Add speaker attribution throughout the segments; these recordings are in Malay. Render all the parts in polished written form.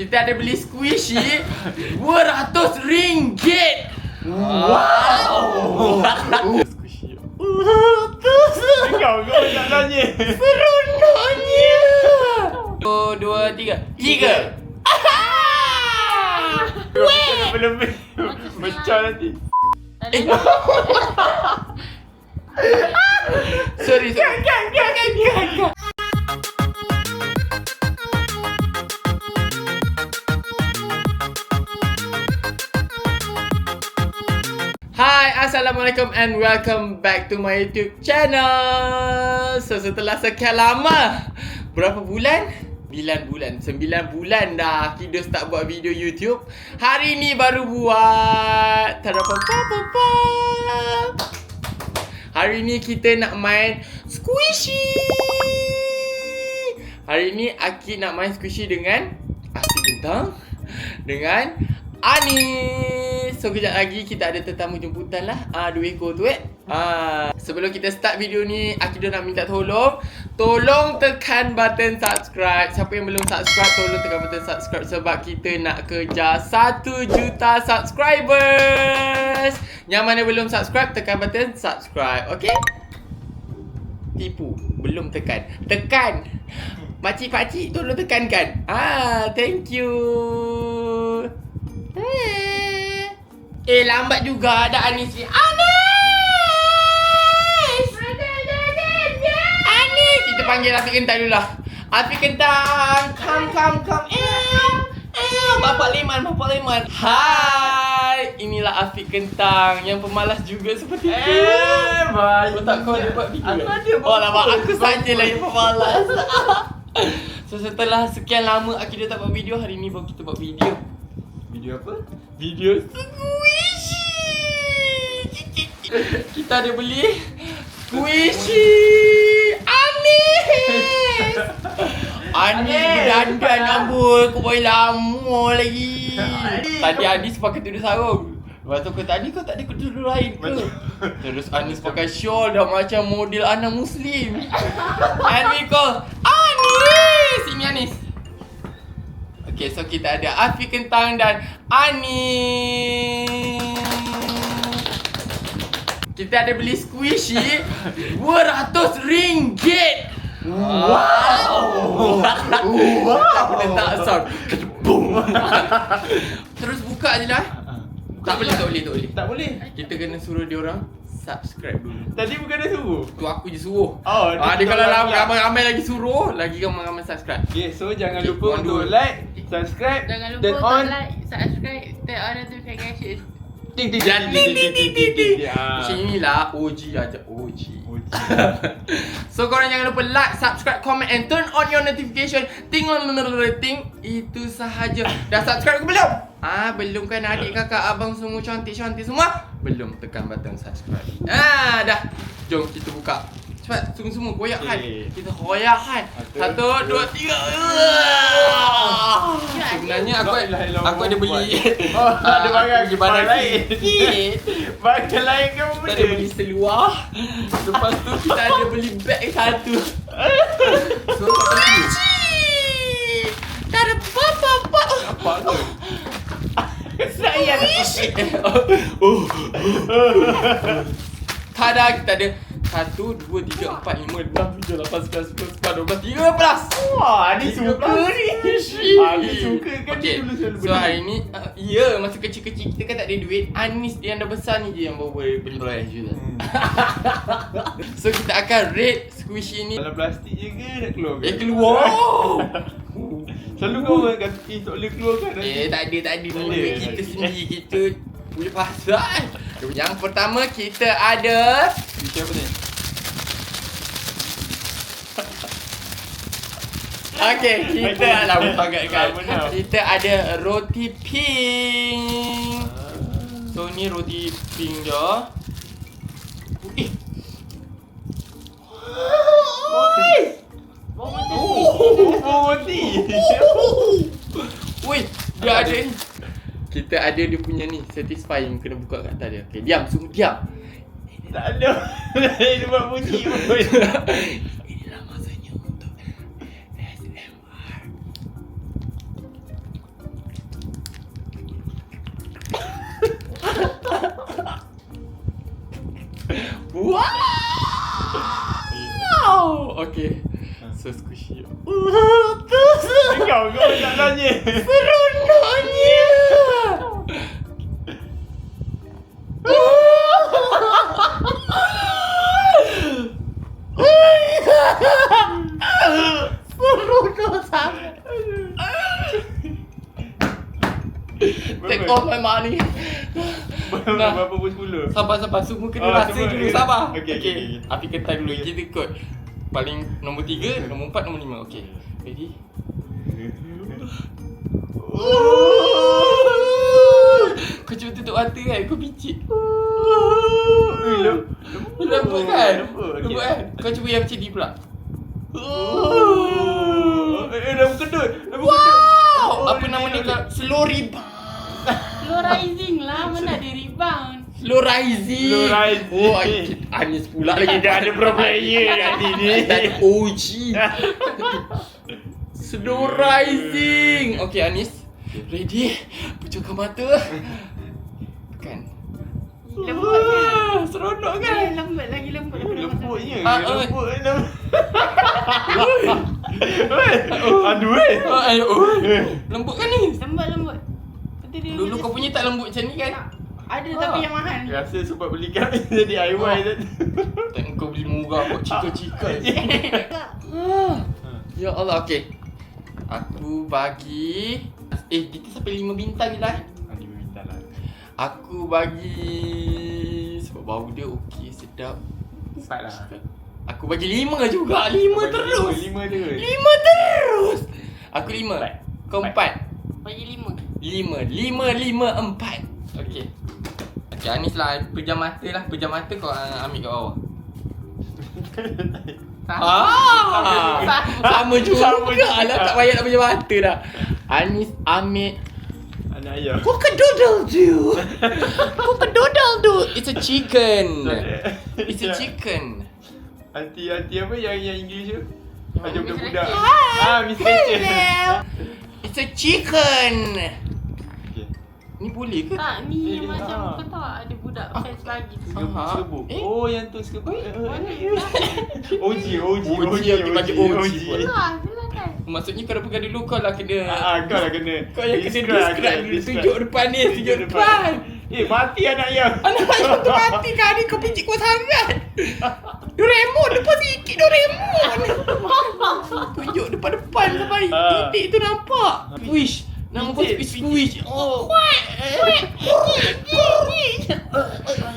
Speaker 1: Kita ada beli squishy RM200. Wow. Squishy.
Speaker 2: Kau nak tanya.
Speaker 1: Seronoknya. 1, 2, 3. 3.
Speaker 2: Belum pecah nanti.
Speaker 1: Sorry. Hai, Assalamualaikum and welcome back to my YouTube channel. So setelah sekian lama, berapa bulan? 9 bulan dah Kidus tak buat video YouTube. Hari ni baru buat. Hari ni kita nak main squishy. Hari ni Aki nak main squishy dengan Aki Kentang, dengan Anis. So kejap lagi kita ada tetamu jemputan lah. 2 ekor tu Sebelum kita start video ni, Akido nak minta tolong tekan button subscribe. Siapa yang belum subscribe, tolong tekan button subscribe. Sebab kita nak kejar 1 juta subscribers. Yang mana belum subscribe, tekan button subscribe. Okay? Tipu, belum tekan. Tekan. Pakcik tolong tekankan. Thank you. Lambat juga ada Anis ni. Anis! Kita panggil Afiq Kentang dulu lah. Afiq Kentang, come. Bapak Leman. Hai, inilah Afiq Kentang yang pemalas juga seperti itu.
Speaker 2: Baik.
Speaker 1: Tak kau dia buat video?
Speaker 2: Aku ada.
Speaker 1: Aku sajalah yang pemalas. So setelah sekian lama Akido tak buat video, hari ni baru kita buat video.
Speaker 2: Video apa?
Speaker 1: Video squishy. Kita ada beli squishy Anis berdandan ambul. Kau boleh lama lagi. Tadi Anis pakai tudung sarung. Lepas tu kau tadi kau tak ada tudung lain ke? Terus Anis pakai shawl dah macam model anak Muslim. And we call Anis. Ini Anis. Okay, so kita ada Afiq Kentang dan Anis. Kita ada beli squishy RM200. Wow. Aku letak sound. Terus buka je lah. Tak boleh.
Speaker 2: Tak boleh.
Speaker 1: Kita kena suruh dia orang subscribe dulu.
Speaker 2: Tadi bukan dia suruh.
Speaker 1: Tu aku je suruh.
Speaker 2: Dia
Speaker 1: kalau ramai lagi suruh, lagi ramai subscribe.
Speaker 2: Okay, so jangan lupa untuk like, subscribe,
Speaker 3: jangan lupa
Speaker 2: turn
Speaker 3: untuk
Speaker 2: on.
Speaker 3: like, subscribe, turn on notification.
Speaker 1: Ting. Macam inilah OG aja. So korang jangan lupa like, subscribe, comment and turn on your notification. Ting itu sahaja. Dah subscribe ke belum? Belum kan adik kakak abang semua cantik semua? Belum, tekan button subscribe. Dah. Jom kita buka. Cepat, semua koyakkan. Kita koyakkan. 1, 2, 3. Sebenarnya aku ada beli.
Speaker 2: Ada barang lain. Barang lain ke apa
Speaker 1: Kita ada beli seluar. Lepas tu kita ada beli beg satu. So apa lagi? Dah ada bapak.
Speaker 2: Apa tu? Saya
Speaker 1: Tada, kita ada 1, 2, 3, 4, 5, 6, 7, 8, 9, 10, 11, 12, 13.
Speaker 2: Wah, dia suka ni. Dia suka kan dia dulu selalu beli.
Speaker 1: So hari ni, masa kecil-kecil kita kan tak ada duit. Anis yang dah besar ni je yang baru boleh beli je. So kita akan rate squishy ni.
Speaker 2: Dalam plastik je ke nak keluar?
Speaker 1: Keluar.
Speaker 2: Selalu kau orang kata tak boleh keluar kan?
Speaker 1: Tak ada. Ni duit kita sendiri. Kita boleh pasal. Yang pertama kita ada
Speaker 2: Siapa ni?
Speaker 1: Okay, kita lama sangat kan. Kita ada roti pink. So ni roti pink je.
Speaker 2: Roti.
Speaker 1: Wih, dia ada ni. Kita ada dia punya ni, satisfying. Kena buka kat atas dia. Okay, diam, semua diam.
Speaker 2: Tak ada. Dia buat bunyi pun.
Speaker 1: Inilah masanya untuk ASMR. So squishy.
Speaker 2: Kau nak tanya.
Speaker 1: Seronoknya. Seronok sangat. Take all my money.
Speaker 2: Berapa pun 10.
Speaker 1: Sabar, semua kena
Speaker 2: Oh,
Speaker 1: rasa
Speaker 2: semua
Speaker 1: dulu,
Speaker 2: kena.
Speaker 1: sabar.
Speaker 2: Okey.
Speaker 1: Api kental dulu, kita ikut. Paling nombor 3, nombor 4, nombor 5. Okey. Ready? Kau cuba tutup mata kan, kau picit. Lembut kan? Lembut kan? Kau cuba yang macam ni pula.
Speaker 2: Dah kedut.
Speaker 1: Wow! Apa nama ni kau? Slow rebound.
Speaker 3: Slow rising lah. Mana ada rebound.
Speaker 1: Slow rising.
Speaker 2: Slow rising.
Speaker 1: Oh, Anis pula lagi.
Speaker 2: Dah ada pro player kat sini.
Speaker 1: Dah ada OG. Slow rising. Okay, Anis. Ready? Pejamkan mata. Kan?
Speaker 3: Lembut kan?
Speaker 1: Seronok
Speaker 3: Kan?
Speaker 1: kan?
Speaker 3: Lembut lagi lembut.
Speaker 2: Lembutnya.
Speaker 1: Ah,
Speaker 2: Aduh.
Speaker 1: Lembut kan ni?
Speaker 3: Lembut. Betul dia
Speaker 1: Dulu
Speaker 3: macam
Speaker 1: kau punya tak lembut macam ni kan?
Speaker 3: ada tapi yang mahal.
Speaker 2: Rasa sebab beli kami jadi DIY tu.
Speaker 1: Tak kau beli murah kau cika-cika. Ya Allah, okey. Aku bagi kita sampai 5 bintang je lah.
Speaker 2: Ani minta lah.
Speaker 1: Aku bagi sebab bau dia okey, sedap.
Speaker 2: 4 lah.
Speaker 1: Aku bagi 5 juga. 5 terus.
Speaker 2: 5 terus.
Speaker 1: 5 terus. Aku 5. Kau 4.
Speaker 3: Bagi 5.
Speaker 1: 5, 4. Okey. Okey, Anis lah pejam mata lah. Pejam mata kau ambil kat bawah. Sama juga lah, tak payah nak pejam mata dah. Anis ambil
Speaker 2: Anak ayam.
Speaker 1: Cock-a-doodle doo. Cock-a-doodle doo. It's a chicken. It's a chicken.
Speaker 2: Anti apa yang English tu? Macam
Speaker 3: Miss
Speaker 2: budak-budak.
Speaker 3: Rachel.
Speaker 2: Miss Rachel.
Speaker 1: It's a chicken.
Speaker 2: Okay.
Speaker 1: Ni boleh ke?
Speaker 3: Tak, ni
Speaker 2: Eh,
Speaker 3: macam kau tahu ada budak fans lagi tu.
Speaker 2: Sekebuk.
Speaker 1: Eh?
Speaker 2: Oh, yang tu sekebuk.
Speaker 3: Mana
Speaker 2: OG.
Speaker 1: yang bagi OG pun.
Speaker 3: lah, silakan.
Speaker 1: Maksudnya kau dah pegang dulu, kau lah kena.
Speaker 2: Kau lah kena.
Speaker 1: Kau yang kena describe dulu. Tunjuk depan ni, tunjuk depan.
Speaker 2: Mati anak ayam.
Speaker 1: Anak ayam tu mati kan, ni kau picit kau sangat. Doraemon, depan sikit Doraemon. Tunjuk depan-depan sampai titik tu nampak. Squish. Nama kau Squish. Oh.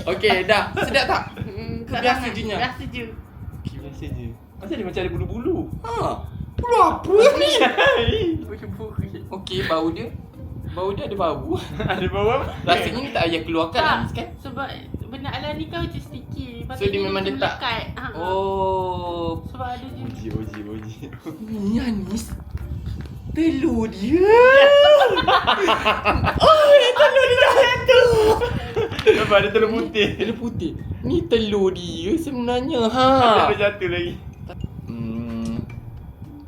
Speaker 1: Okey, dah. Sedap tak? Biasa je nya.
Speaker 3: Biasa je.
Speaker 2: Okay, biasa je. Asal dia macam ada bulu-bulu?
Speaker 1: Bulu apa ni? Okey, bau dia. Bau dia ada bau.
Speaker 2: Ada bau apa?
Speaker 1: Rasanya ni tak payah keluarkan Anis kan?
Speaker 3: Sebab benda ala ni kan macam sticky. Lepas
Speaker 1: So
Speaker 3: tu
Speaker 1: dia memang
Speaker 3: macam
Speaker 1: letak.
Speaker 3: lekat.
Speaker 1: Oh.
Speaker 3: Sebab ada je.
Speaker 2: OG.
Speaker 1: Ni Anis. Telur dia. Telur dia dah jatuh.
Speaker 2: Nampak ada telur putih.
Speaker 1: Telur putih. Ni telur dia sebenarnya.
Speaker 2: Ada jatuh lagi.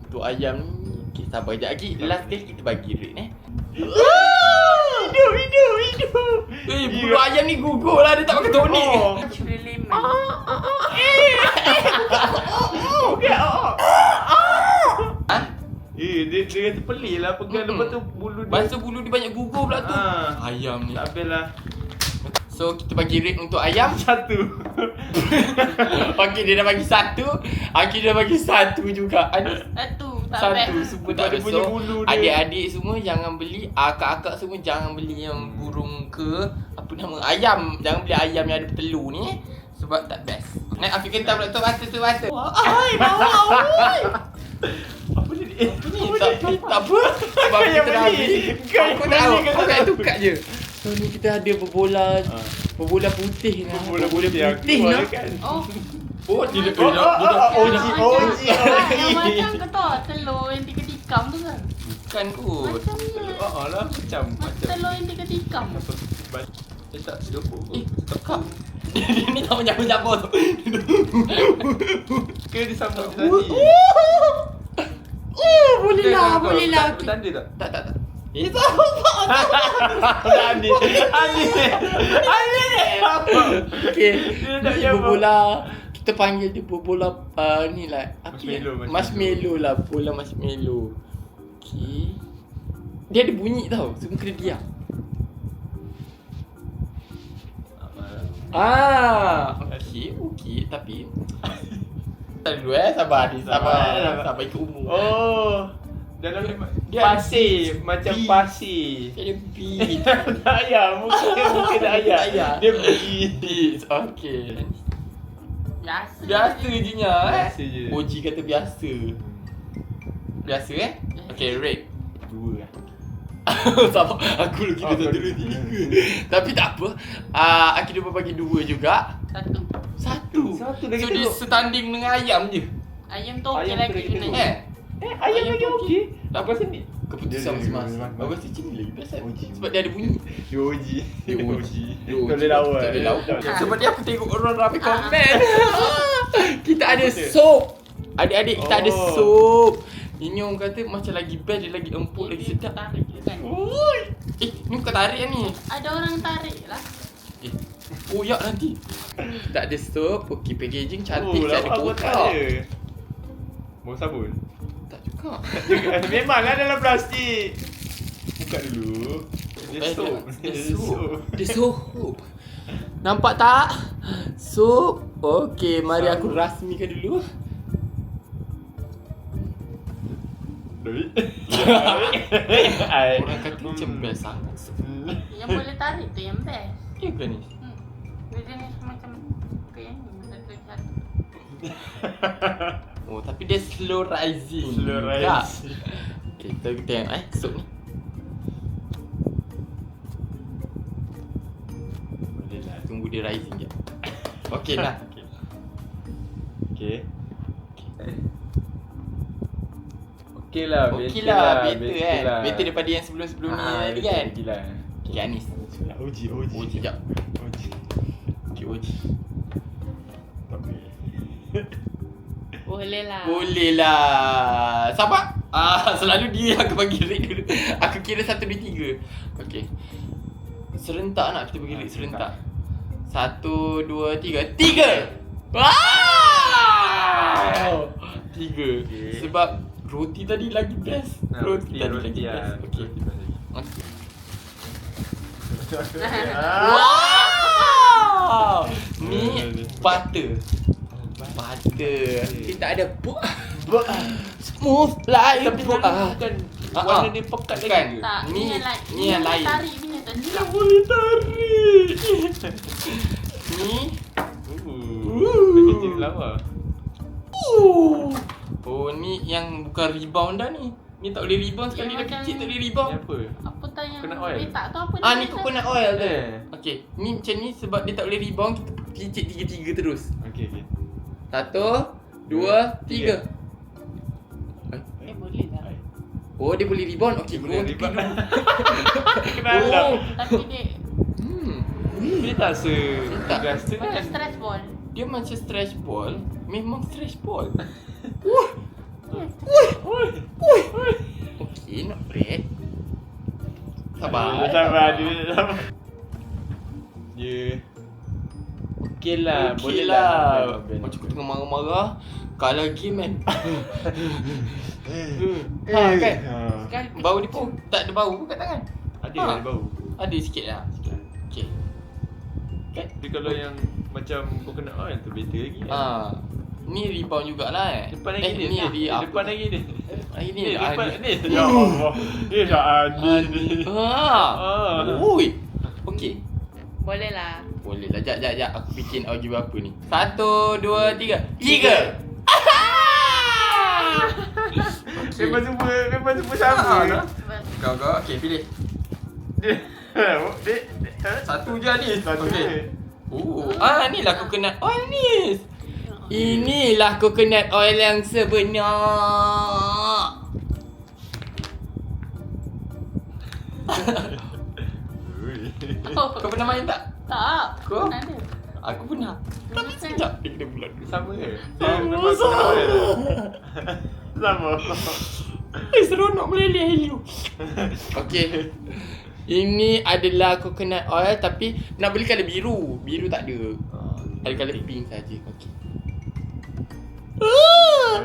Speaker 1: Untuk ayam ni okay, sabar sekejap lagi. Last kali kita bagi rate
Speaker 2: Hidup.
Speaker 1: bulu ayam ni gugur lah. Dia tak pakai tonik.
Speaker 3: Curi lemon.
Speaker 2: Dia kata pelik lah pegang lepas tu bulu dia.
Speaker 1: Basuh bulu dia banyak gugur pula tu.
Speaker 2: Ah.
Speaker 1: Ayam ni.
Speaker 2: Tak habis lah.
Speaker 1: So kita bagi rate untuk ayam.
Speaker 2: 1.
Speaker 1: Okey, dia dah bagi 1. Aki dah bagi 1 juga.
Speaker 3: Satu. Tak
Speaker 1: Satu
Speaker 3: best.
Speaker 1: semua
Speaker 2: Sebab
Speaker 1: tak
Speaker 2: dia
Speaker 1: ada.
Speaker 2: punya
Speaker 1: So
Speaker 2: bulu dia.
Speaker 1: adik-adik semua jangan beli. Akak-akak semua jangan beli yang burung ke apa nama ayam. Jangan beli ayam yang ada telur ni sebab tak best. Naik Afiq kental pula tu mata. Ai bawah oi.
Speaker 2: Apa ni?
Speaker 1: Apa ni? Tak apa. Sebab
Speaker 2: Kau yang
Speaker 1: kita dah
Speaker 2: beli.
Speaker 1: habis.
Speaker 2: Kau yang
Speaker 1: Aku tak tahu.
Speaker 2: beli, kau
Speaker 1: Kau
Speaker 2: tak
Speaker 1: tak
Speaker 2: tahu.
Speaker 1: tukar je. So ni kita ada berbola putih ni.
Speaker 2: Bola putih
Speaker 1: putih
Speaker 2: aku
Speaker 1: nah.
Speaker 2: kan.
Speaker 3: Oh.
Speaker 1: Dia
Speaker 2: OG.
Speaker 3: Yang macam kau tahu telur yang tikam tu kan?
Speaker 1: Bukan kot.
Speaker 3: Macam ni.
Speaker 2: Lah macam
Speaker 3: Telur yang tikam.
Speaker 2: Dia tak sedopuk.
Speaker 1: Kak. Dia ni tak menjaga-jaga tu.
Speaker 2: Ke dia sambut tadi.
Speaker 1: Boleh lah.
Speaker 2: Tanda tak?
Speaker 1: Tak.
Speaker 2: Itu Ani.
Speaker 1: Okay.
Speaker 2: Dia nak
Speaker 1: Ni
Speaker 2: yang
Speaker 1: berbola. Kita Kita panggil dia bola ni lah. Apa marshmallow lah. Bola marshmallow. Okay. Dia ada bunyi tau. Semua kena diam. Okey. Tapi tak dulu sabar ni. Sabar ikut umur.
Speaker 2: Oh. Dalam
Speaker 1: dia
Speaker 2: pasir, macam
Speaker 1: bee.
Speaker 2: pasir.
Speaker 1: Dia beat.
Speaker 2: Tak ayah, mungkin tak ayah. Dia
Speaker 1: beat. Okey. Biasa je nya
Speaker 2: Biasa je.
Speaker 1: Oji kata biasa. Biasa Okey, rate
Speaker 2: 2 lah.
Speaker 1: Sabar, aku lagi kata dulu 3. Tapi tak apa. Aku dapat bagi 2 juga. Satu lagi
Speaker 2: tu.
Speaker 1: so dia setanding dengan ayam je.
Speaker 3: Ayam tu okey
Speaker 2: Ayam
Speaker 3: lagi
Speaker 2: tu lagi
Speaker 3: kena.
Speaker 2: Ayam lagi okey.
Speaker 1: Tak apa sini. Keputusan
Speaker 2: Dia
Speaker 1: masing-masing.
Speaker 2: dia
Speaker 1: Bagus cik ni lagi best kan?
Speaker 2: Oji.
Speaker 1: Sebab dia ada bunyi.
Speaker 2: Dia Oji.
Speaker 1: Dia Oji.
Speaker 2: Tak boleh lawan.
Speaker 1: Tak boleh lawan.
Speaker 2: Tak.
Speaker 1: Sebab dia aku tengok orang ramai komen. Kita ada sup. Adik-adik kita ada
Speaker 2: Oh.
Speaker 1: sup. Ini orang kata macam lagi best, dia lagi empuk, lagi sedap.
Speaker 3: Tarik je kan.
Speaker 1: Oi. Ni bukan tarik kan ni.
Speaker 3: Ada orang tarik lah.
Speaker 1: Koyak nanti. Tak ada sup. Okey, packaging cantik.
Speaker 2: Oh,
Speaker 1: Saya ada
Speaker 2: aku tak
Speaker 1: kotak.
Speaker 2: ada. Mau sabun?
Speaker 1: Tak juga.
Speaker 2: Memanglah dalam plastik. Buka dulu. Dia sup.
Speaker 1: Dia sup. Nampak tak? Sup. Okey, mari aku rasmikan dulu. Orang kata macam best sangat.
Speaker 3: Yang boleh tarik tu yang best.
Speaker 1: Ya ke ni?
Speaker 3: Dia ni macam yang ni satu.
Speaker 1: Oh, tapi dia slow rising.
Speaker 2: Slow
Speaker 1: Tak?
Speaker 2: rising.
Speaker 1: Okey, kita tengok sup ni.
Speaker 2: Boleh lah.
Speaker 1: Tunggu dia rising je. Okey lah.
Speaker 2: Okey. Okey lah,
Speaker 1: Okey lah, better kan. Better daripada yang sebelum-sebelum ni tadi kan.
Speaker 2: Okey lah.
Speaker 1: Okey, Anis.
Speaker 2: Oji.
Speaker 1: Oji jap.
Speaker 2: Oji.
Speaker 1: Okey, Oji.
Speaker 2: Tak boleh.
Speaker 3: Boleh lah.
Speaker 1: Boleh lah. Sabar. Selalu dia aku bagi rate dulu. Aku kira 1, 2, 3. Okey. Serentak nak kita bagi rate serentak. 1, 2, 3. 3! Wow! 3.
Speaker 2: Okey.
Speaker 1: Sebab roti tadi lagi best. Roti tadi lagi best. Okey. Okey. Wow! Ni butter. Butter. Kita ada smooth like
Speaker 2: Tapi bukan warna dia pekat lagi
Speaker 1: kan?
Speaker 2: ke?
Speaker 3: Tak,
Speaker 1: Ni
Speaker 3: ni
Speaker 1: yang lain.
Speaker 3: Tarik punya tadi.
Speaker 1: Tak boleh tarik. Ni
Speaker 2: Packaging lawa.
Speaker 1: Oh, ni yang bukan rebound dah ni. Ni tak boleh rebound sekali dah
Speaker 3: Yang macam-
Speaker 1: kecil tak boleh
Speaker 2: Ni
Speaker 1: rebound.
Speaker 2: apa?
Speaker 3: Apa tak yang
Speaker 2: Coconut oil.
Speaker 3: letak tu apa
Speaker 1: Ni coconut oil tu. Okey, ni macam ni sebab dia tak boleh rebound, kita picit 3-3 terus.
Speaker 2: Okey.
Speaker 1: 1, 2, 3.
Speaker 3: boleh tak?
Speaker 1: Oh, dia boleh rebound. Okey,
Speaker 2: Boleh
Speaker 1: gua
Speaker 2: rebound.
Speaker 1: dulu.
Speaker 2: Kenapa?
Speaker 3: Tapi dia
Speaker 2: Dia tak
Speaker 1: Tak.
Speaker 2: gas tu
Speaker 3: macam
Speaker 2: kan?
Speaker 3: stress ball.
Speaker 1: Dia macam stretch ball. Memang stretch ball. Okey, not bad. Sabar.
Speaker 2: Sabar. Ya. Okey lah,
Speaker 1: Okey
Speaker 2: boleh
Speaker 1: lah.
Speaker 2: lah.
Speaker 1: Macam aku tengah marah-marah. Kalah game kan. Kan?
Speaker 3: Sekali
Speaker 1: Bau dia pun tak ada bau pun kat tangan.
Speaker 2: Ada bau.
Speaker 1: Ada sikit lah. Okey.
Speaker 2: Tapi kalau yang macam coconut oil tu better lagi.
Speaker 1: Ni rebound jugalah
Speaker 2: Depan lagi dia.
Speaker 1: Ni di apa?
Speaker 2: Depan lagi dia.
Speaker 1: Ini
Speaker 2: Depan ni. Ya Allah. Dia dah ada.
Speaker 1: Oi. Okey.
Speaker 3: boleh lah.
Speaker 1: Boleh lah. Jap. Aku bikin audio apa ni. 1, 2, 3. 3.
Speaker 2: Memang semua sama.
Speaker 1: Kau. Okey, pilih.
Speaker 2: Dia.
Speaker 1: Satu je ni.
Speaker 2: Satu
Speaker 1: Okey.
Speaker 2: je.
Speaker 1: Inilah coconut oil ni. Inilah coconut oil yang sebenar. Kau pernah main tak?
Speaker 3: Tak.
Speaker 1: Kau?
Speaker 3: Mana ada?
Speaker 1: Aku pernah. Tapi sekejap dia kena bulat dulu.
Speaker 2: Sama ke?
Speaker 1: Sama.
Speaker 2: Sama.
Speaker 1: Seronok meleleh Helio. Okey. Ini adalah coconut oil tapi nak beli colour biru. Biru tak ada. Ada colour pink saja. Okey.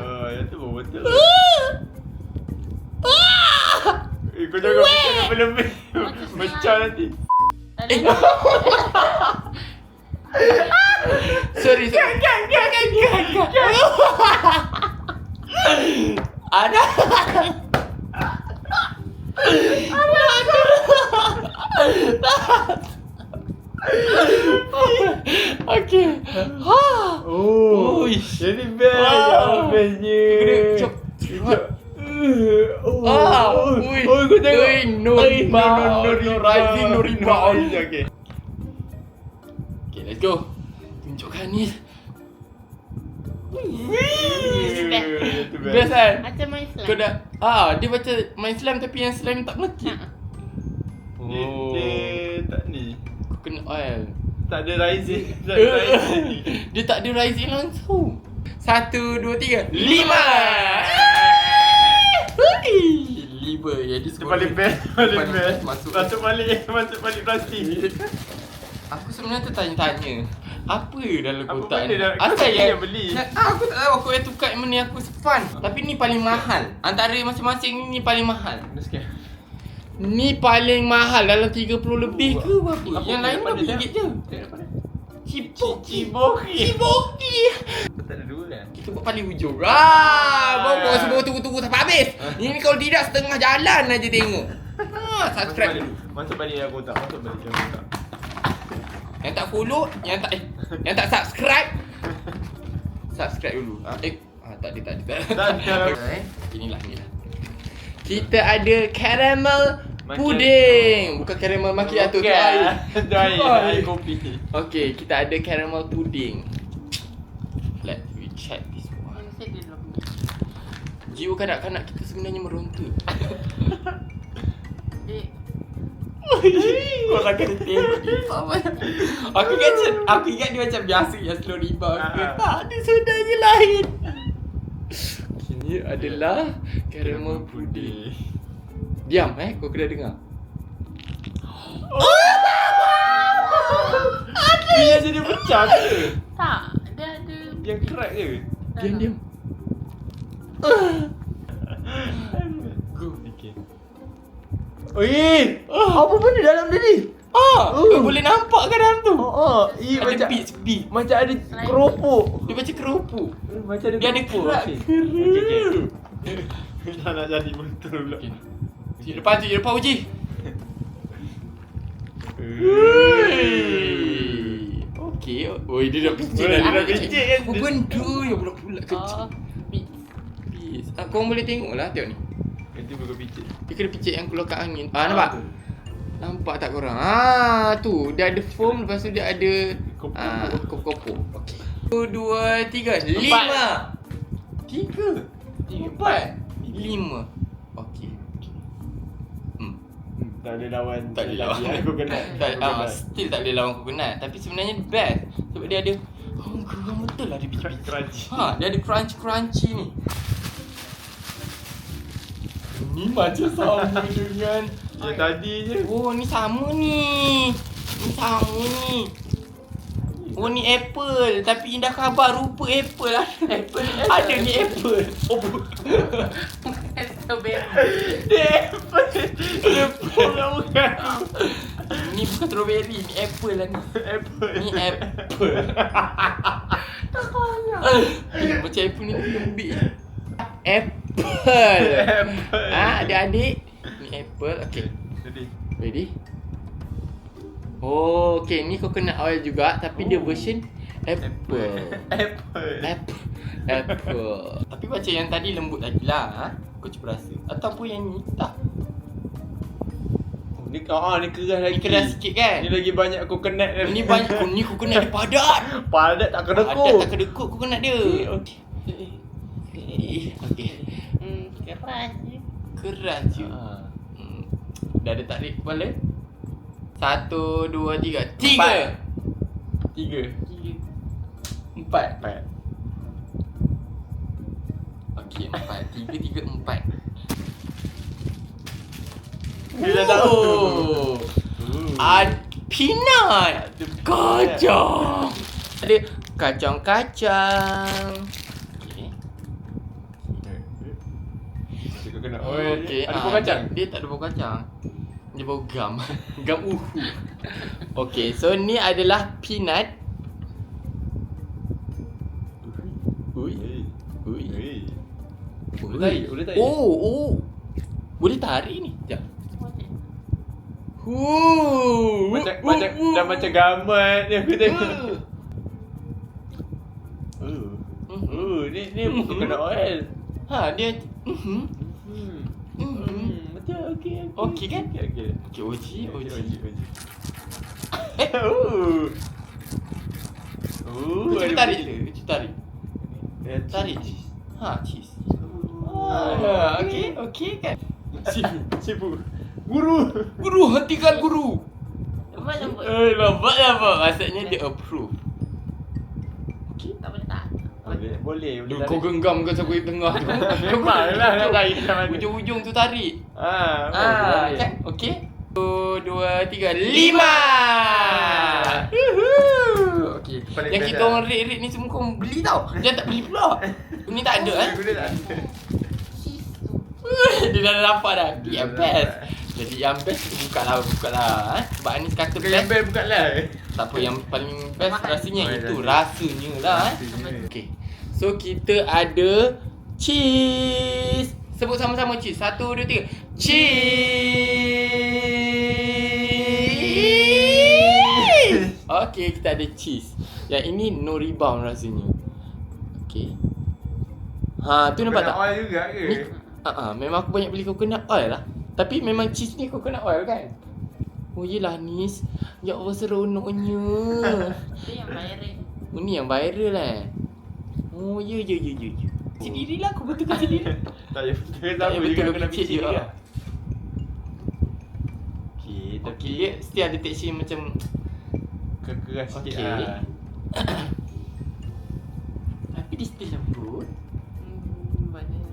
Speaker 2: Oh, yang tu pun betul. Kau jangan fikir lebih-lebih. Pecah nanti.
Speaker 1: Sorry. Ada. Okey.
Speaker 2: Oh,
Speaker 1: Uish.
Speaker 2: jadi best.
Speaker 1: Wow.
Speaker 2: Bestnya.
Speaker 1: Cop.
Speaker 2: Oh,
Speaker 1: Ui.
Speaker 2: kau tengok.
Speaker 1: Ui, no rising, no rebound.
Speaker 2: Okay.
Speaker 1: Okay, let's go. Tunjukkan ni. Best kan?
Speaker 3: Macam main slime.
Speaker 1: Kau dah dia macam main slime tapi yang slime tak melekit.
Speaker 2: Dia tak ni.
Speaker 1: Kau kena oil.
Speaker 2: Tak ada rising. Tak ada rising.
Speaker 1: Dia tak ada rising langsung. 1, 2, 3, 5. Liver jadi
Speaker 2: Itu paling best. Paling best.
Speaker 1: Masuk
Speaker 2: Masuk balik plastik.
Speaker 1: Aku sebenarnya tertanya-tanya, apa dalam
Speaker 2: Apa
Speaker 1: kotak
Speaker 2: benda
Speaker 1: ni?
Speaker 2: dalam-
Speaker 1: Asal
Speaker 2: kau
Speaker 1: yang
Speaker 2: yang beli?
Speaker 1: Aku tak tahu, aku yang tukar mana yang aku fun. Tapi ni paling mahal. Antara masing-masing ni paling mahal.
Speaker 2: Sekian.
Speaker 1: Ni paling mahal dalam 30 lebih ke berapa?
Speaker 2: Apa
Speaker 1: Yang lain
Speaker 2: pada
Speaker 1: RM2 je.
Speaker 2: Ciboki. Tak ada dua kan?
Speaker 1: Kita buat paling hujung. Bawa semua tunggu sampai habis. Ini kalau tidak setengah jalan aja tengok. Subscribe dulu.
Speaker 2: Masuk balik dalam kotak. Masuk balik dalam kotak.
Speaker 1: Yang tak follow, yang tak subscribe. Subscribe dulu. Tak ada.
Speaker 2: Tak ada.
Speaker 1: Inilah. Kita ada caramel puding. Bukan caramel macchiato tu air.
Speaker 2: Itu air kopi.
Speaker 1: Okay, kita ada caramel puding. Let me check this one.
Speaker 3: Mesti dia dalam.
Speaker 1: Jiwa kanak-kanak kita sebenarnya meronta. Kau nak kena tengok dia. Aku ingat dia macam biasa yang slow rebound. Tak, dia sebenarnya lain. Ini adalah caramel puding. Diam kau kena dengar.
Speaker 2: Dia jadi pecah ke?
Speaker 3: Tak, dia ada.
Speaker 2: Yang crack ke?
Speaker 1: Diam.
Speaker 2: Go. Okay. Apa benda dalam dia ni?
Speaker 1: Kau boleh nampak ke dalam tu?
Speaker 2: Ada
Speaker 1: Ada
Speaker 2: macam
Speaker 1: bits beef.
Speaker 2: macam ada keropok.
Speaker 1: Dia macam keropok.
Speaker 2: Macam ada
Speaker 1: Dia ada
Speaker 2: keropok.
Speaker 1: kerak.
Speaker 2: Okay. Tak nak jadi betul pula.
Speaker 1: Tunjuk depan Uji. Okey. Oi, dia dah picit dah.
Speaker 2: Dia dah picit kan?
Speaker 1: Apa benda yang bulat-bulat kecil.
Speaker 3: Oh, bits.
Speaker 1: Please. Korang boleh tengok lah. Tengok ni.
Speaker 2: Itu bukan picit.
Speaker 1: Dia kena picit yang keluar kat angin. Nampak? Nampak tak korang? Tu. Dia ada foam. Lepas tu dia ada kopo-kopo. Okey. 1, 2, 3, 5. 3. 4. 5. Okey.
Speaker 2: Tak ada lawan.
Speaker 1: Tak ada lawan.
Speaker 2: Aku kena.
Speaker 1: Still tak ada lawan coconut. Tapi sebenarnya best. Sebab dia ada kurang betul lah dia biji-biji.
Speaker 2: Crunchy.
Speaker 1: Dia ada crunchy ni. Ni macam sama dengan
Speaker 2: Yang tadi je.
Speaker 1: Oh, ni sama ni. Ni sama ni. Oh, ni apple. Tapi indah khabar rupa apple lah. Apple. Ada ni apple. Oh,
Speaker 3: Strawberry.
Speaker 2: Dia apple. Dia bukan.
Speaker 1: ni bukan strawberry. Ni apple lah ni.
Speaker 2: Apple.
Speaker 1: Ni apple.
Speaker 3: Tak banyak.
Speaker 1: Macam apple ni lembik. Apple. Adik-adik. Ni apple. Okay.
Speaker 2: Jadi.
Speaker 1: Ready? Oh, okay. Ni coconut oil juga. Tapi dia version apple. Apple. Tapi macam yang tadi lembut lagi lah. Kau cuba rasa. Ataupun yang ni. Tak.
Speaker 2: Ni ni keras lagi.
Speaker 1: Ni keras sikit kan?
Speaker 2: Ni lagi banyak coconut.
Speaker 1: Ni banyak. Ni coconut dia padat.
Speaker 2: Padat tak kena
Speaker 1: Padat tak kedekut coconut dia. Okay.
Speaker 3: Keras je.
Speaker 1: Keras je. Dah ada tarik kepala. 1, 2, 3. 3. 4. Okey, 4. 3, 4.
Speaker 2: Dia dah tahu.
Speaker 1: Peanut. Kacang. Ada kacang-kacang. Okey. Okey.
Speaker 2: Ada bau kacang?
Speaker 1: Dia tak ada bau kacang. Dia bau gam. Gam uhu. Okey, so ni adalah peanut. Ui. Ui.
Speaker 2: Boleh tarik.
Speaker 1: Oh. Boleh tarik ni. Sekejap.
Speaker 2: Dah macam gamat ni aku tengok. Ni coconut oil.
Speaker 1: Ha, dia
Speaker 2: Betul, okey.
Speaker 1: Okey kan?
Speaker 2: Okey.
Speaker 1: Okey, OG. Cuba tarik dulu. Cuba tarik. Tarik cheese. Ha, cheese. Okey kan?
Speaker 2: Cipu. Guru.
Speaker 1: Hentikan guru.
Speaker 3: Lembut.
Speaker 1: Lambat. Maksudnya dia approve.
Speaker 3: Tak boleh tak?
Speaker 2: Boleh
Speaker 1: Kau genggam kau sampai tengah tu.
Speaker 2: Memanglah nak tarik kat mana.
Speaker 1: Ujung-ujung tu tarik.
Speaker 2: Boleh.
Speaker 1: Kan? Okey. 1, 2, 3, 5. Okey.
Speaker 2: Paling
Speaker 1: Yang
Speaker 2: best
Speaker 1: kita
Speaker 2: lah.
Speaker 1: orang rate ni semua kau beli tau. Jangan tak beli pula. Ni tak ada
Speaker 2: Guna tak ada.
Speaker 3: Cheese tu.
Speaker 1: Dia dah nampak dah. Yang best. Jadi yang best kita buka lah. Sebab Anis kata
Speaker 2: Kau yang
Speaker 1: best.
Speaker 2: best buka lah.
Speaker 1: Tak apa, yang paling best
Speaker 3: Mahal.
Speaker 1: rasanya
Speaker 2: Oh,
Speaker 1: itu.
Speaker 2: rasanya.
Speaker 1: Rasanya lah.
Speaker 2: Rasanya.
Speaker 1: Okay. So kita ada cheese. Sebut sama-sama cheese. 1, 2, 3. Cheese. Okay, kita ada cheese. Yang ini no rebound rasanya. Okay. Ha, tu nampak tak?
Speaker 2: Coconut oil juga ke?
Speaker 1: Ni, memang aku banyak beli coconut oil lah. Tapi memang cheese ni coconut oil kan? Oh yelah Nis. Ya Allah seronoknya.
Speaker 3: Itu yang viral.
Speaker 1: Oh ni yang viral Oh ya. Sendirilah aku betulkan sendiri.
Speaker 2: Tak payah betul
Speaker 1: Tak payah betul
Speaker 2: aku nak
Speaker 1: picit je.
Speaker 2: juga.
Speaker 1: Okey,
Speaker 2: Okey,
Speaker 1: tapi dia still ada texture macam
Speaker 2: keras sikit
Speaker 1: Okey.
Speaker 2: lah.
Speaker 1: tapi dia still lembut.
Speaker 3: Boleh.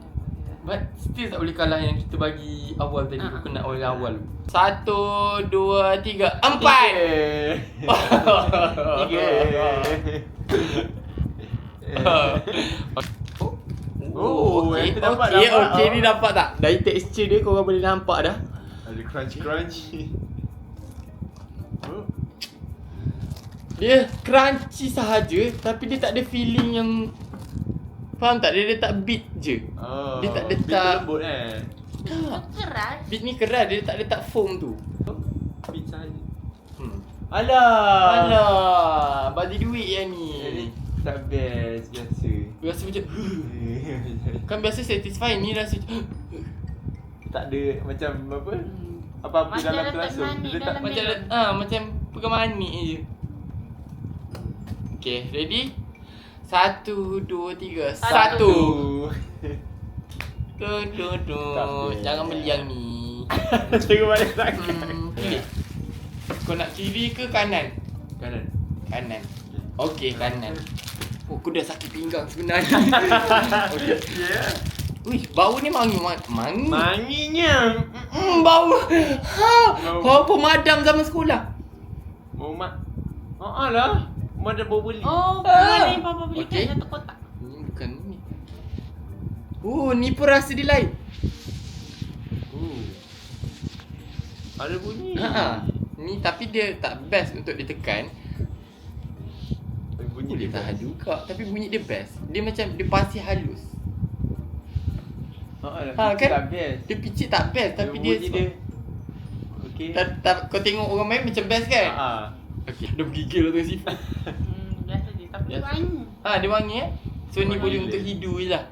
Speaker 1: But still tak boleh kalah yang kita bagi awal tadi coconut oil awal. 1, 2, 3, 4.
Speaker 2: Tiga. Oh, yang tu nampak.
Speaker 1: Okey, ni nampak tak? Dari tekstur dia korang boleh nampak dah.
Speaker 2: Ada crunch.
Speaker 1: Dia crunchy sahaja tapi dia tak ada feeling yang faham tak? Dia tak beat je.
Speaker 2: Oh,
Speaker 1: Dia tak
Speaker 2: beat
Speaker 1: letak-
Speaker 2: lembut kan.
Speaker 3: Itu keras.
Speaker 1: Beat ni keras, dia tak letak foam tu.
Speaker 2: Beat saja.
Speaker 1: Alah, bagi duit yang
Speaker 2: Jadi
Speaker 1: ni.
Speaker 2: tak best biasa.
Speaker 1: Rasa macam kan biasa satisfying ni rasa
Speaker 2: Tak ada macam apa? Apa-apa
Speaker 3: Macam
Speaker 2: dalam
Speaker 3: letak
Speaker 2: kelasum.
Speaker 3: manik
Speaker 2: Dia letak
Speaker 3: dalam
Speaker 1: macam
Speaker 3: melon.
Speaker 1: macam pegang manik je. Okay, ready? 1, 2, 3. 1. Tu. Jangan beli yang ni.
Speaker 2: Tengok balik sangat.
Speaker 1: Pilih. Kau nak kiri ke kanan?
Speaker 2: Kanan.
Speaker 1: Kanan. Okey, kanan. Oh, aku dah sakit pinggang sebenarnya. Okey.
Speaker 2: Ya.
Speaker 1: Wih, bau ni wangi.
Speaker 2: Manginya.
Speaker 1: Bau. Bau pemadam zaman sekolah.
Speaker 2: Mau mak. Lah. Mana bau beli.
Speaker 3: Oh, mana yang papa belikan
Speaker 1: Okey.
Speaker 3: satu kotak?
Speaker 1: Ni bukan ni. Ni pun rasa dia lain.
Speaker 2: Ada bunyi.
Speaker 1: Ni tapi dia tak best untuk ditekan.
Speaker 2: Bunyi
Speaker 1: Dia
Speaker 2: dia
Speaker 1: tahan juga. Tapi bunyi dia best. Dia macam dia pasir halus.
Speaker 2: kan?
Speaker 1: kan?
Speaker 2: Tak best.
Speaker 1: Dia picit tak best tapi dia
Speaker 2: bunyi dia. Okey.
Speaker 1: Kau tengok orang main macam best kan? Okey, dia bergigil lah tengok sifat.
Speaker 3: Biasa je. Tapi
Speaker 1: Biasa.
Speaker 3: wangi.
Speaker 1: Dia wangi So ni
Speaker 2: Wangi
Speaker 1: boleh
Speaker 2: dia.
Speaker 1: untuk hidu je lah.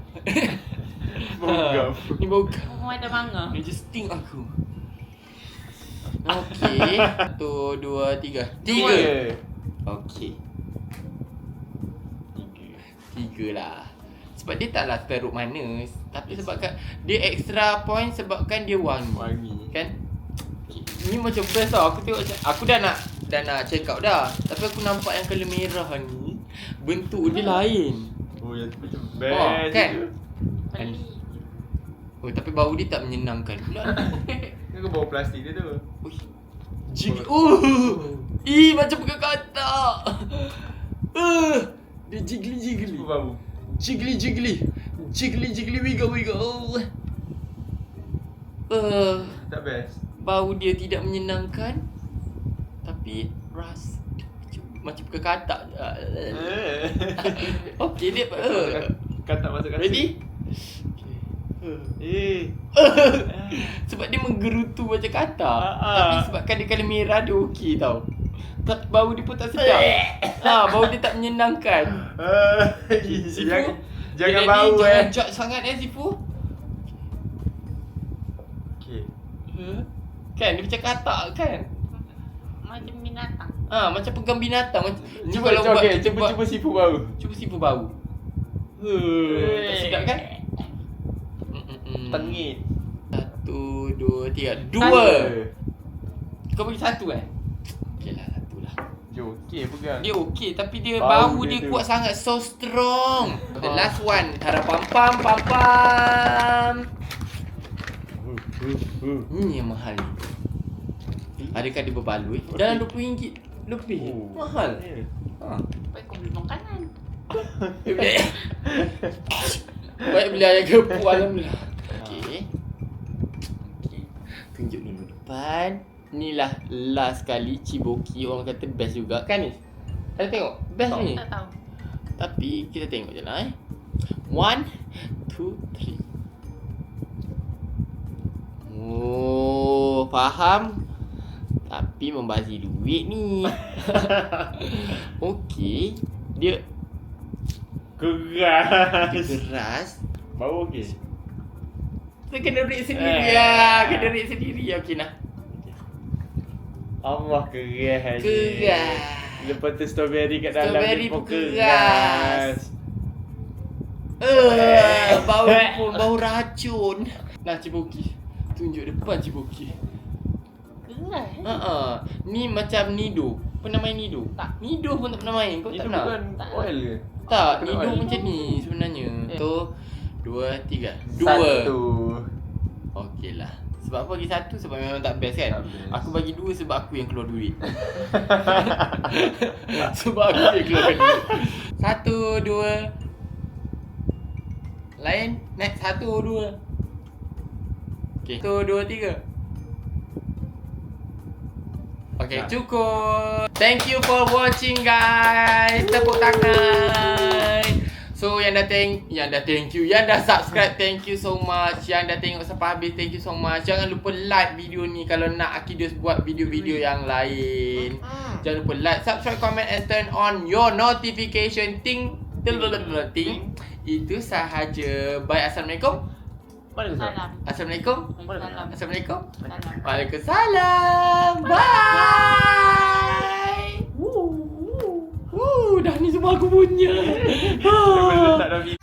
Speaker 2: Bau gam.
Speaker 1: Ni bau gam.
Speaker 3: Oh, ada mangga.
Speaker 1: Dia just sting aku. Okey. 1, 2, 3. 3. Okey. 3 lah. Sebab dia taklah teruk manis. Tapi sebabkan dia extra point sebabkan dia wangi.
Speaker 2: Wangi.
Speaker 1: Kan? Okay. Ni macam best tau. Aku tengok aku dah nak check out dah. Tapi aku nampak yang colour merah ni bentuk dia lain.
Speaker 2: Oh, yang tu macam best.
Speaker 1: kan?
Speaker 2: tu.
Speaker 3: Pelik.
Speaker 1: Oh, tapi bau dia tak menyenangkan pula.
Speaker 2: Ni kau bawa plastik dia tu.
Speaker 1: Ui. Macam pegang katak. Dia jiggly.
Speaker 2: Apa bau?
Speaker 1: Jiggly wiggle.
Speaker 2: Tak best.
Speaker 1: Bau dia tidak menyenangkan. Tapi macam kekatak. Okey dia.
Speaker 2: Katak masuk kasi.
Speaker 1: Ready?
Speaker 2: Eh.
Speaker 1: Sebab dia menggerutu macam katak.
Speaker 2: Ah.
Speaker 1: Tapi sebabkan dia kala merah dia okey tau. Tapi bau dia pun tak sedap. Bau dia tak menyenangkan. Sifu,
Speaker 2: Jangan
Speaker 1: dia
Speaker 2: bau
Speaker 1: ni jangan judge sangat Sifu.
Speaker 2: Okey.
Speaker 1: Kan dia macam katak kan?
Speaker 3: Macam binatang.
Speaker 1: Macam pegang binatang. Ni
Speaker 2: Cuba
Speaker 1: kalau buat kita
Speaker 2: cuba
Speaker 1: buat
Speaker 2: sifu bau.
Speaker 1: cuba Sifu bau. Tak sedap kan?
Speaker 2: Tengit.
Speaker 1: 1, 2, 3. 2. Kau bagi 1 kan? Okeylah 1 lah.
Speaker 2: Dia okey pegang.
Speaker 1: Dia okey tapi dia
Speaker 2: Bau
Speaker 1: bau
Speaker 2: dia
Speaker 1: dia
Speaker 2: tu.
Speaker 1: kuat sangat, so strong. The last one. Harap pam. Ni yang mahal ni. Adakah dia berbaloi? Dalam RM20 lebih. Mahal.
Speaker 3: Baik kau beli makanan.
Speaker 1: Baik beli ayam gepu alhamdulillah. Okey. Tunjuk dulu depan. Inilah last kali Ciboki, orang kata best juga kan ni? Ada tengok? Best ni.
Speaker 3: Tak tahu.
Speaker 1: Tapi kita tengok je lah 1, 2, 3. Oh, faham. Tapi membazir duit ni. Okey. Dia keras.
Speaker 2: Bau okey.
Speaker 1: Kita kena rate sendiri lah. Kena rate sendiri. Okey nah.
Speaker 2: Allah keras.
Speaker 1: Keras.
Speaker 2: Lepas tu strawberry kat dalam
Speaker 1: Strawberry
Speaker 2: dia pun
Speaker 1: pun keras. Bau racun. Nah Ciboki. Tunjuk depan Ciboki.
Speaker 3: Keras.
Speaker 1: Ni macam Nido. Pernah main Nido?
Speaker 3: Tak.
Speaker 1: Nido pun tak pernah main. Kau
Speaker 2: Itu
Speaker 1: tak pernah?
Speaker 2: bukan oil ke?
Speaker 1: Tak,
Speaker 2: Kena
Speaker 1: Nido
Speaker 2: oil.
Speaker 1: macam ni sebenarnya. 1, 2, 3. 2.
Speaker 2: Satu.
Speaker 1: Okeylah. Sebab apa bagi 1? Sebab memang tak best kan?
Speaker 2: Tak best.
Speaker 1: Aku bagi 2 sebab aku yang keluar duit. Sebab aku yang keluarkan duit. 1, 2. Lain? Next 1, 2. Okay. 1, 2, 3. Okay, cukup. Thank you for watching guys. Tepuk tangan. So yang dah thank you, yang dah subscribe, thank you so much. Yang dah tengok sampai habis, thank you so much. Jangan lupa like video ni kalau nak Akidos buat video-video yang lain. Jangan lupa like, subscribe, comment and turn on your notification ting. Itu sahaja. Bye. Assalamualaikum.
Speaker 3: Salam.
Speaker 1: Assalamualaikum.
Speaker 3: Salam.
Speaker 1: Assalamualaikum.
Speaker 3: Salam.
Speaker 1: Waalaikumsalam. Bye. Dah ni semua aku punya.
Speaker 2: Lepas tu tak ada video.